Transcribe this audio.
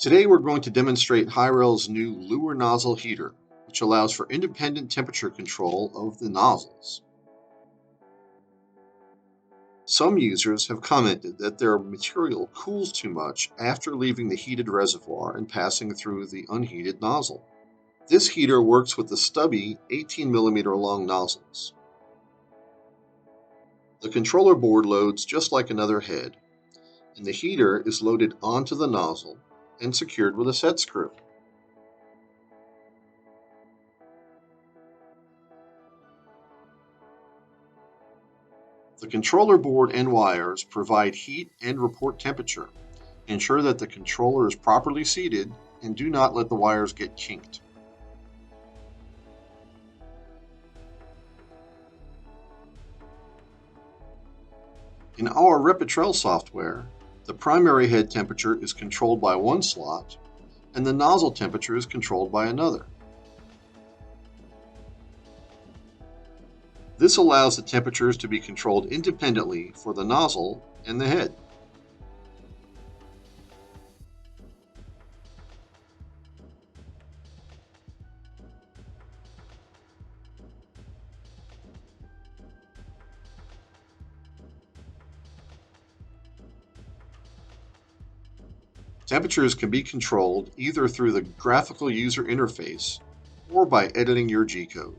Today we're going to demonstrate Hyrel's new luer nozzle heater, which allows for independent temperature control of the nozzles. Some users have commented that their material cools too much after leaving the heated reservoir and passing through the unheated nozzle. This heater works with the stubby 18mm long nozzles. The controller board loads just like another head, and the heater is loaded onto the nozzle and secured with a set screw. The controller board and wires provide heat and report temperature. Ensure that the controller is properly seated and do not let the wires get kinked. In our Resevoir software, the primary head temperature is controlled by one slot and the nozzle temperature is controlled by another. This allows the temperatures to be controlled independently for the nozzle and the head. Temperatures can be controlled either through the graphical user interface or by editing your G-code.